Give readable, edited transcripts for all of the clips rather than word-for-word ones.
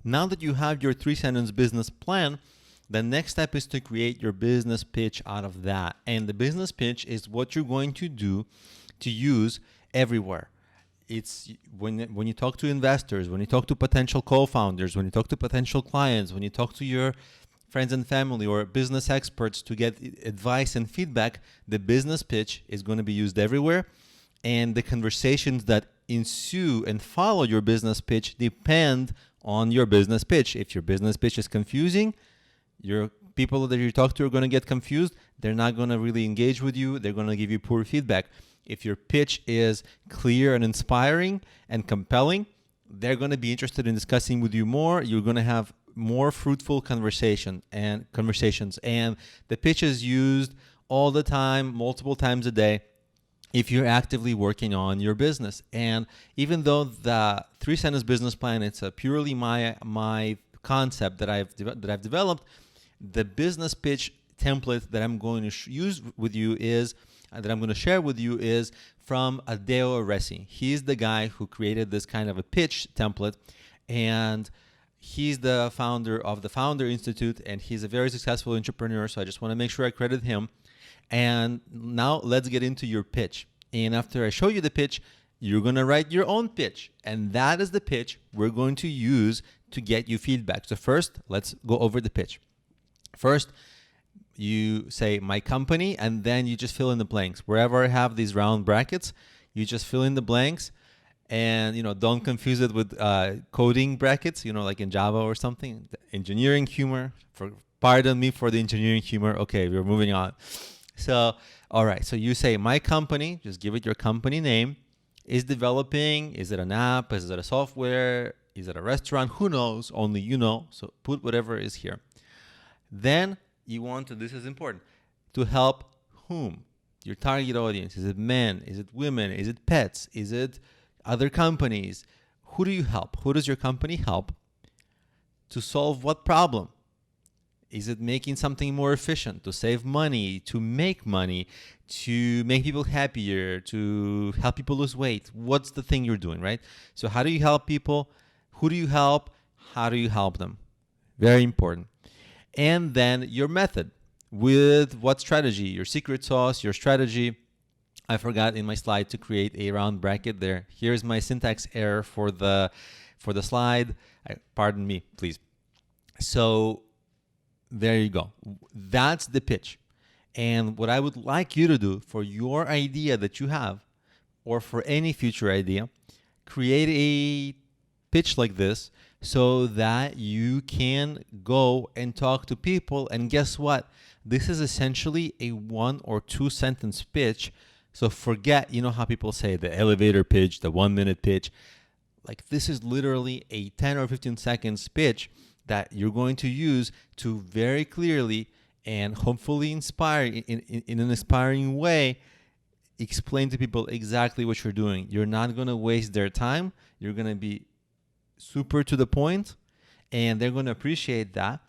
Now that you have your 3-sentence business plan, the next step is to create your business pitch out of that. And the business pitch is what you're going to do to use everywhere. It's when you talk to investors, when you talk to potential co-founders, when you talk to potential clients, when you talk to your friends and family or business experts to get advice and feedback, the business pitch is going to be used everywhere. And the conversations that ensue and follow your business pitch depend on your business pitch. If your business pitch is confusing, your people that you talk to are going to get confused. They're not going to really engage with you. They're going to give you poor feedback. If your pitch is clear and inspiring and compelling, they're going to be interested in discussing with you more. You're going to have more fruitful conversations. And the pitch is used all the time, multiple times a day, if you're actively working on your business. And even though the 3-sentence business plan, it's a purely my concept that I've developed, the business pitch template that I'm going to use with you is that I'm going to share with you is from Adeo Aresi. He's the guy who created this kind of a pitch template, and he's the founder of the Founder Institute, and he's a very successful entrepreneur. So I just want to make sure I credit him. And now let's get into your pitch. And after I show you the pitch, you're going to write your own pitch. And that is the pitch we're going to use to get you feedback. So first, let's go over the pitch. First, you say my company, and then you just fill in the blanks. Wherever I have these round brackets, you just fill in the blanks. And, don't confuse it with coding brackets, like in Java or something. Engineering humor. Pardon me for the engineering humor. Okay, we're moving on. So, all right. So you say my company, just give it your company name, is developing. Is it an app? Is it a software? Is it a restaurant? Who knows? Only you know. So put whatever is here. Then you want to, this is important, to help whom? Your target audience. Is it men? Is it women? Is it pets? Is it other companies? Who do you help? Who does your company help? To solve what problem? Is it making something more efficient, to save money, to make money, to make people happier, to help people lose weight? What's the thing you're doing, right? So how do you help people? Who do you help? How do you help them? Very important. And then your method. With what strategy? Your secret sauce, your strategy. I forgot in my slide to create a round bracket there. Here's my syntax error for the slide. Pardon me, please. So there you go. That's the pitch. And what I would like you to do for your idea that you have, or for any future idea, create a pitch like this so that you can go and talk to people. And guess what? This is essentially a 1 or 2 sentence pitch. So forget, how people say the elevator pitch, the 1-minute pitch. Like, this is literally a 10 or 15 seconds pitch that you're going to use to very clearly and hopefully inspire in an inspiring way, explain to people exactly what you're doing. You're not going to waste their time. You're going to be super to the point, and they're going to appreciate that.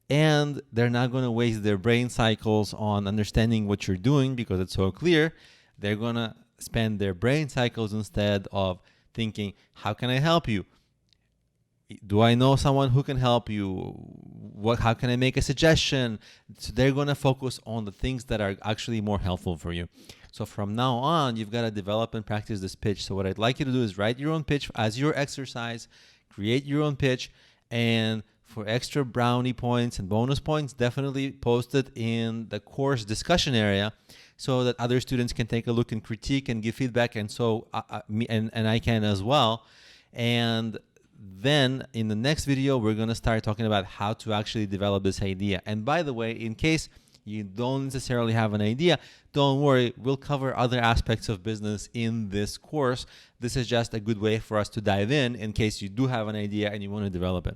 And they're not going to waste their brain cycles on understanding what you're doing because it's so clear. They're going to spend their brain cycles instead of thinking, how can I help you? Do I know someone who can help you? How can I make a suggestion? So they're going to focus on the things that are actually more helpful for you. So from now on, you've got to develop and practice this pitch. So what I'd like you to do is write your own pitch as your exercise, create your own pitch, and for extra brownie points and bonus points, definitely post it in the course discussion area so that other students can take a look and critique and give feedback, and so I can as well. And then in the next video, we're going to start talking about how to actually develop this idea. And by the way, in case you don't necessarily have an idea, don't worry, we'll cover other aspects of business in this course. This is just a good way for us to dive in case you do have an idea and you want to develop it.